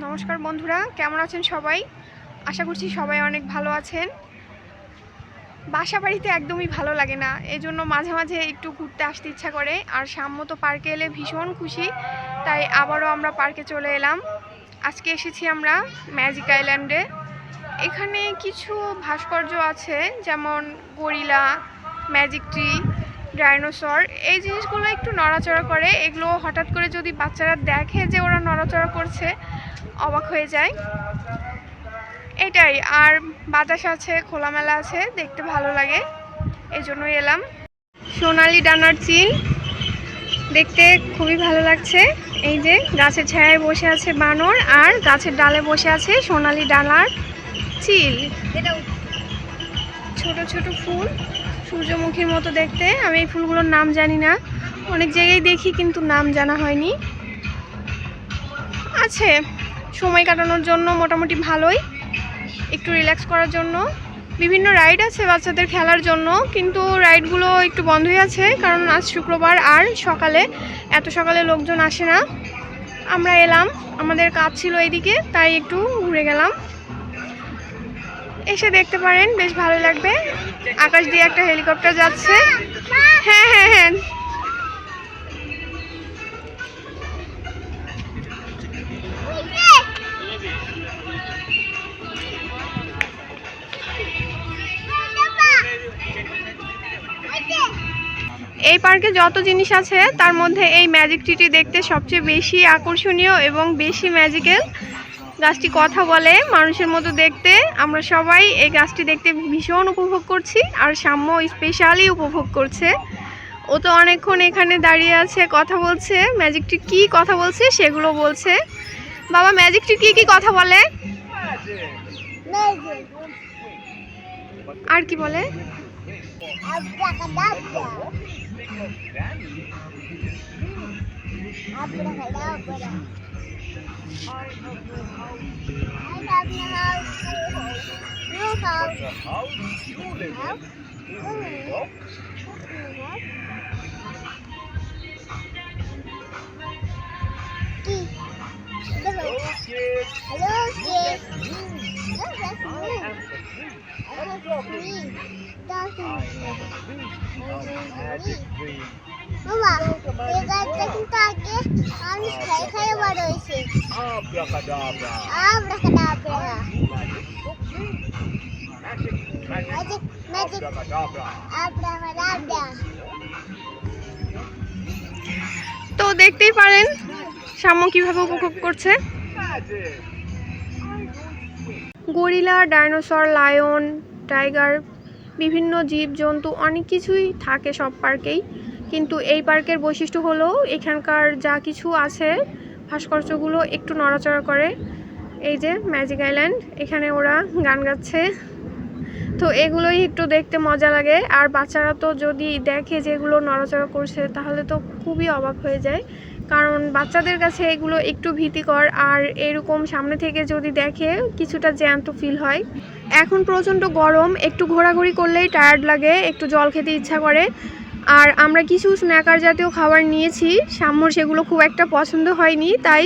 নমস্কার বন্ধুরা, কেমন আছেন সবাই? আশা করছি সবাই অনেক ভালো আছেন। বাসা বাড়িতে একদমই ভালো লাগে না, এজন্য মাঝে মাঝে একটু ঘুরতে আসতে ইচ্ছা করে। আর সাম্য তো পার্কে এলে ভীষণ খুশি, তাই আবারও আমরা পার্কে চলে এলাম। আজকে এসেছি আমরা ম্যাজিক আইল্যান্ডে। এখানে কিছু ভাস্কর্য আছে, যেমন গরিলা, ম্যাজিক ট্রি, ডাইনোসর। এই জিনিসগুলো একটু নড়াচড়া করে। এগুলো হঠাৎ করে যদি বাচ্চারা দেখে যে ওরা নড়াচড়া করছে, অবাক হয়ে যায়। এটাই। আর বাতাস আছে, খোলামেলা আছে, দেখতে ভালো লাগে, এই জন্যই এলাম। সোনালি ডানার চিল দেখতে খুবই ভালো লাগছে। এই যে গাছের ছায়ায় বসে আছে বানর, আর গাছের ডালে বসে আছে সোনালি ডানার চিল। ছোট ছোট ফুল, সূর্যমুখীর মতো দেখতে। আমি এই ফুলগুলোর নাম জানি না, অনেক জায়গায় দেখি কিন্তু নাম জানা হয়নি। আছে সময় কাটানোর জন্য মোটামুটি ভালোই, একটু রিল্যাক্স করার জন্য। বিভিন্ন রাইড আছে বাচ্চাদের খেলার জন্য, কিন্তু রাইডগুলো একটু বন্ধই আছে, কারণ আজ শুক্রবার আর এত সকালে লোকজন আসে না। আমরা এলাম, আমাদের কাজ ছিল এইদিকে, তাই একটু ঘুরে গেলাম। এসে দেখতে পারেন, বেশ ভালো লাগবে। আকাশ দিয়ে একটা হেলিকপ্টার যাচ্ছে। হ্যাঁ হ্যাঁ হ্যাঁ, এই পার্কে যত জিনিস আছে তার মধ্যে এই ম্যাজিক ট্রিটি দেখতে সবচেয়ে বেশি আকর্ষণীয় এবং বেশি ম্যাজিক্যাল। গাছটি কথা বলে, মানুষের মতো দেখতে। আমরা সবাই এই গাছটি দেখতে ভীষণ উপভোগ করছি, আর সাম্য স্পেশালি উপভোগ করছে। ও তো অনেকক্ষণ এখানে দাঁড়িয়ে আছে, কথা বলছে। ম্যাজিক ট্রি কী কথা বলছে সেগুলো বলছে। বাবা, ম্যাজিক ট্রি কী কথা বলে? আর কি বলে? বাবা, এই গাছটা কিন্তু আগে মানুষ খাই খাই বড় হয়েছে। আব্রাকাডাবরা, আব্রাকাডাবরা, ম্যাজিক ম্যাজিক আব্রাকাডাবরা। তো দেখতেই পারেন সাম্য কিভাবে উপভোগ করছে। গরিলা, ডাইনোসর, লায়ন, টাইগার, বিভিন্ন জীবজন্তু অনেক কিছুই থাকে সব পার্কেই। কিন্তু এই পার্কের বৈশিষ্ট্য হলো এখানকার যা কিছু আছে ভাস্কর্যগুলো একটু নড়াচড়া করে। এই যে ম্যাজিক আইল্যান্ড, এখানে ওরা গান গাচ্ছে, তো এগুলোই একটু দেখতে মজা লাগে। আর বাচ্চারা তো যদি দেখে যে এগুলো নড়াচড়া করছে, তাহলে তো খুবই অবাক হয়ে যায়, কারণ বাচ্চাদের কাছে এগুলো একটু ভীতিকর। আর এরকম সামনে থেকে যদি দেখে, কিছুটা জ্যান্ত ফিল হয়। এখন প্রচণ্ড গরম, একটু ঘোরাঘুরি করলেই টায়ার্ড লাগে, একটু জল খেতে ইচ্ছা করে। আর আমরা কিছু স্ন্যাকার জাতীয় খাবার নিয়েছি, সাম্যর সেগুলো খুব একটা পছন্দ হয়নি, তাই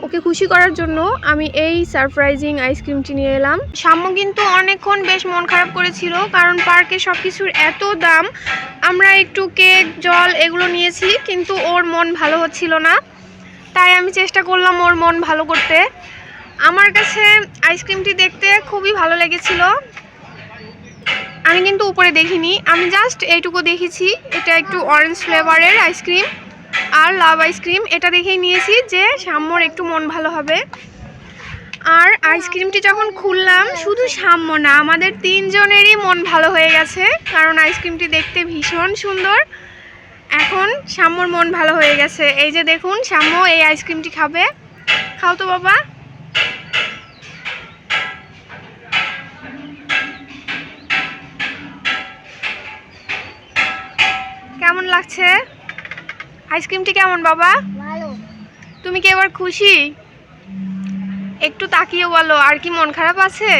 ওকে খুশি করার জন্য আমি এই সারপ্রাইজিং আইসক্রিমটি নিয়ে এলাম। সাম্য কিন্তু অনেকক্ষণ বেশ মন খারাপ করেছিল, কারণ পার্কে সব কিছুর এত দাম। আমরা একটু কেক, জল এগুলো নিয়েছি, কিন্তু ওর মন ভালো হচ্ছিল না, তাই আমি চেষ্টা করলাম ওর মন ভালো করতে। আমার কাছে আইসক্রিমটি দেখতে খুবই ভালো লেগেছিল। আমি কিন্তু উপরে দেখিনি, আমি জাস্ট এইটুকু দেখেছি। এটা একটু অরেঞ্জ ফ্লেভারের আইসক্রিম আর লাভ আইসক্রিম, এটা দেখেই নিয়েছি যে সাম্যর একটু মন ভালো হবে। আর আইসক্রিমটি যখন খুললাম, শুধু সাম্য না, আমাদের তিনজনেরই মন ভালো হয়ে গেছে, কারণ আইসক্রিমটি দেখতে ভীষণ সুন্দর। এখন সাম্যর মন ভালো হয়ে গেছে। এই যে দেখুন, সাম্য এই আইসক্রিমটি খাবে। খাও তো বাবা। কেমন লাগছে আইসক্রিমটি? কেমন বাবা? ভালো। তুমি কি এবার খুশি? একটু তাকিয়ে বলো, আর কি মন খারাপ আছে?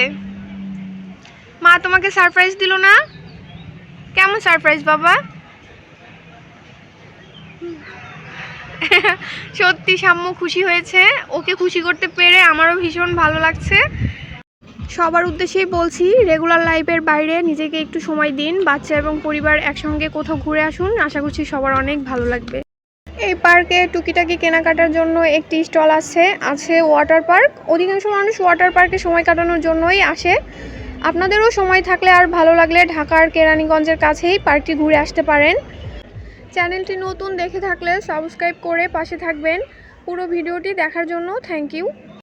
মা তোমাকে সারপ্রাইজ দিল না? কেমন সারপ্রাইজ বাবা? সত্যি সাম্য খুশি হয়েছে, ওকে খুশি করতে পেরে আমারও ভীষণ ভালো লাগছে। সবার উদ্দেশ্যেই বলছি, রেগুলার লাইফের বাইরে নিজেকে একটু সময় দিন, বাচ্চা এবং পরিবার একসঙ্গে কোথাও ঘুরে আসুন, আশা করছি সবার অনেক ভালো লাগবে। এই পার্কে টুকিটাকি কেনাকাটার জন্য একটি স্টল আছে ওয়াটার পার্ক। অধিকাংশ মানুষ ওয়াটার পার্কে সময় কাটানোর জন্যই আসে। আপনাদেরও সময় থাকলে আর ভালো লাগলে ঢাকার কেরানীগঞ্জের কাছেই পার্কটি ঘুরে আসতে পারেন। চ্যানেলটি নতুন দেখে থাকলে সাবস্ক্রাইব করে পাশে থাকবেন। পুরো ভিডিওটি দেখার জন্য থ্যাংক ইউ।